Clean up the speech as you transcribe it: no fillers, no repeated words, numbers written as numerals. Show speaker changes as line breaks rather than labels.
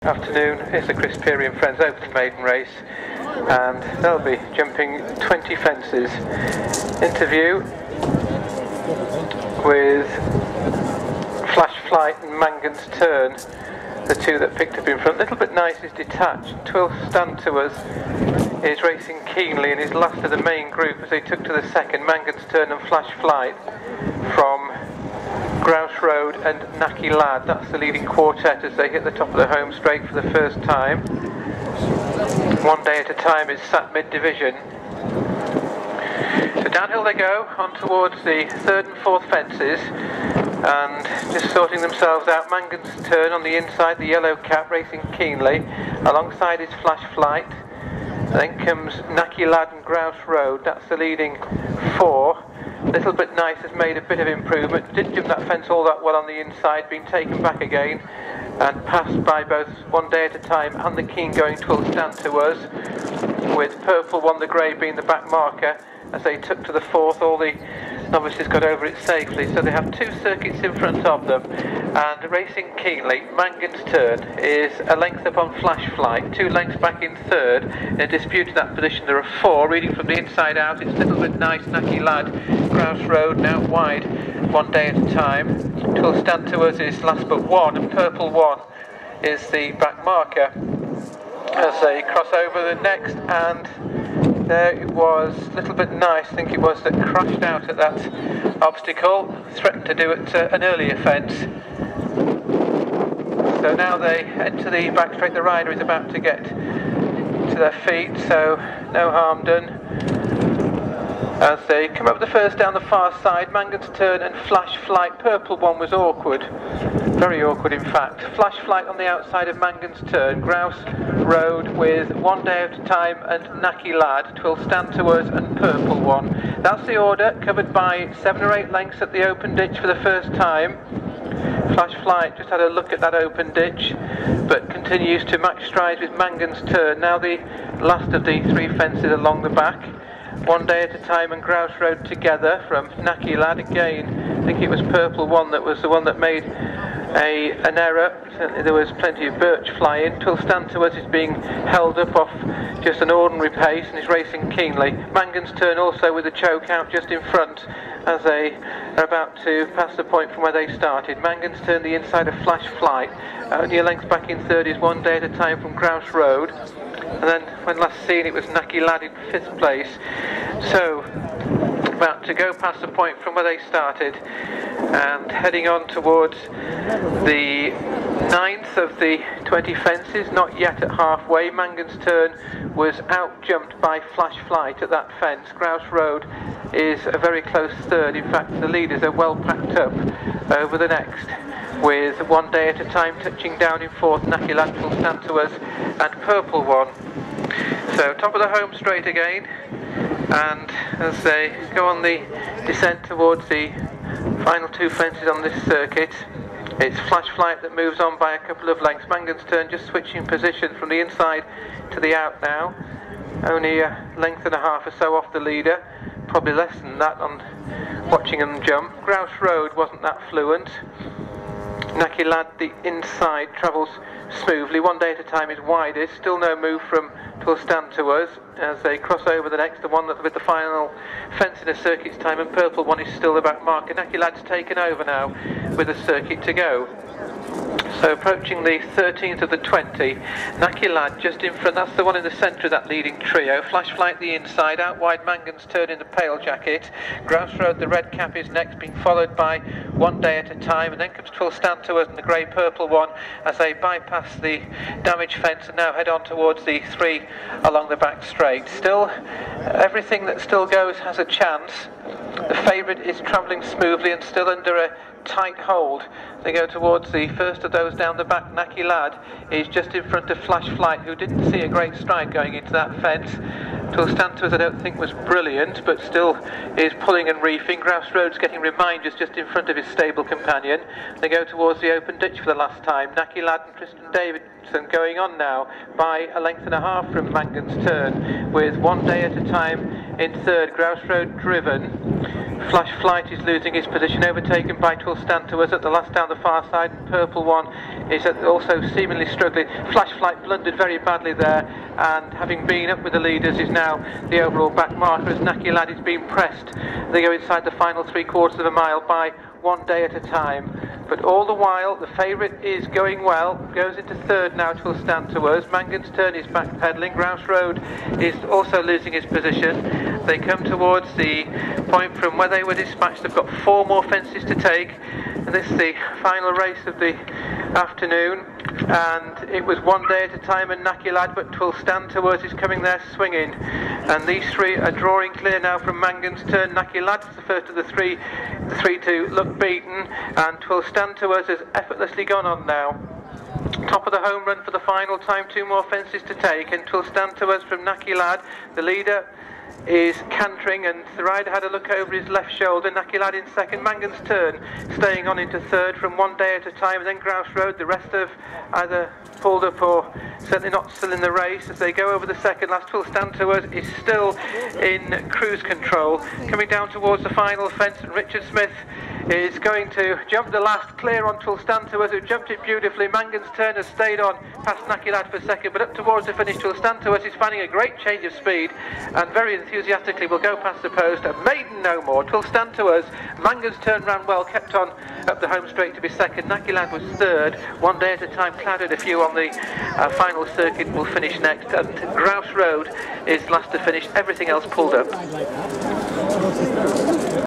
afternoon. It's the Chris Peary and Friends Open Maiden race, and they'll be jumping 20 fences. Interview with Flash Flight and Mangan's Turn, the two that picked up in front. Little Bit Nice is detached. Twill Stand to Us is racing keenly and is last of the main group as they took to the second. Mangan's Turn and Flash Flight from Grouse Road and Nacky Lad. That's the leading quartet as they hit the top of the home straight for the first time. One Day at a Time is sat mid-division. So downhill they go, on towards the third and fourth fences, and just sorting themselves out. Mangan's Turn on the inside, the yellow cap racing keenly. Alongside is Flash Flight. Then comes Nacky Lad and Grouse Road. That's the leading four. Little Bit Nice has made a bit of improvement. Didn't jump that fence all that well on the inside, been taken back again and passed by both One Day at a Time and the keen going Twill Stand to Us, with Purple One, the grey, being the back marker. As they took to the fourth, all the novices got over it safely, so they have two circuits in front of them. And racing keenly, Mangan's Turn is a length up on Flash Flight, 2 lengths back in third. In a disputed that position there are 4, reading from the inside out. It's Little Bit Nice, Nacky Lad, Grouse Road now wide, One Day at a Time. Twill Stand to Us is last but one, and Purple One is the back marker as they cross over the next. And there it was, Little Bit Nice, I think it was, that crashed out at that obstacle, threatened to do it an earlier fence. So now they enter the back straight. The rider is about to get to their feet, so no harm done. As they come up the first down the far side, Mangan's Turn and Flash Flight. Purple One was awkward, very awkward in fact. Flash Flight on the outside of Mangan's Turn, Grouse Road with One Day at a Time and Nacky Lad, Twill Stand to Us and Purple One. That's the order, covered by 7 or 8 lengths at the open ditch for the first time. Flash Flight just had a look at that open ditch, but continues to match strides with Mangan's Turn. Now the last of the 3 fences along the back. One Day at a Time and Grouse Road together from Nacky Lad. Again, I think it was Purple One that was the one that made an error. Certainly there was plenty of birch flying. Twill Stand to Us is being held up off just an ordinary pace and is racing keenly. Mangan's Turn also with a choke out just in front as they are about to pass the point from where they started. Mangan's Turn the inside of Flash Flight. Only a length back in third is One Day at a Time from Grouse Road. And then when last seen it was Nacky Lad in 5th place. So about to go past the point from where they started and heading on towards the 9th of the 20 fences, not yet at halfway. Mangan's Turn was out-jumped by Flash Flight at that fence. Grouse Road is a very close third. In fact, the leaders are well packed up over the next, with One Day at a Time touching down in 4th, Nacky Lad, Twill Stand to Us and Purple One. So top of the home straight again, and as they go on the descent towards the final 2 fences on this circuit, it's Flash Flight that moves on by a couple of lengths. Mangan's Turn just switching position from the inside to the out now, only a length and a half or so off the leader, probably less than that on watching them jump. Grouse Road wasn't that fluent. Nacky Lad, the inside, travels smoothly. One Day at a Time is widest. Still no move from Twill Stand to Us as they cross over the next, the one that with the final fence in a circuit's time, and Purple One is still the back marker. Nacky Lad's taken over now with a circuit to go. So approaching the 13th of the 20, Nacky Lad just in front, that's the one in the centre of that leading trio. Flash Flight the inside, out wide Mangan's Turn in the pale jacket. Grouse Road, the red cap, is next, being followed by One Day at a Time, and then comes Twill Stand to Us and the grey Purple One as they bypass the damaged fence and now head on towards the 3 along the back straight. Still, everything that still goes has a chance. The favourite is travelling smoothly and still under a tight hold. They go towards the first of those down the back. Nacky Lad is just in front of Flash Flight, who didn't see a great stride going into that fence. Twill Stand to Us I don't think was brilliant, but still is pulling and reefing. Grouse Road's getting reminders just in front of his stable companion. They go towards the open ditch for the last time. Nacky Lad and Tristan Davidson going on now by a length and a half from Mangan's Turn, with One Day at a Time in third. Grouse Road driven Flash Flight is losing his position, overtaken by Twill Stand to us at the last down the far side. Purple One is also seemingly struggling. Flash Flight blundered very badly there, and having been up with the leaders is now the overall back marker as Naki Lad is being pressed. They go inside the final 3/4 of a mile by 1 day at a time. But all the while, the favourite is going well, goes into third now, Twill Stand to us. Mangan's Turn is backpedaling. Grouse Road is also losing his position. They come towards the point from where they were dispatched. They've got 4 more fences to take. And this is the final race of the afternoon. And it was 1 day at a time and Naki Lad, but Twill Stand to us is coming there swinging. And these 3 are drawing clear now from Mangan's Turn. Naki Lad is the first of the 3 to look beaten, and Twill Stand to us has effortlessly gone on now. Top of the home run for the final time, 2 more fences to take, and Twill Stand to us from Naki Lad. The leader is cantering, and the rider had a look over his left shoulder. Naki Lad in second, Mangan's Turn staying on into third from 1 day at a time, and then Grouse Road. The rest have either pulled up or certainly not still in the race as they go over the second last. Twill Stand to us is still in cruise control, coming down towards the final fence, and Richard Smith is going to jump the last, clear on Twill Stand to us, who jumped it beautifully. Mangan's Turn has stayed on past Naki Lad for second, but up towards the finish, Twill Stand to us is finding a great change of speed and very enthusiastically will go past the post. Maiden no more. Twill Stand to us. Mangan's Turn ran well, kept on up the home straight to be second. Naki Lad was third. 1 day at a time, clouded a few on the final circuit, will finish next, and Grouse Road is last to finish. Everything else pulled up.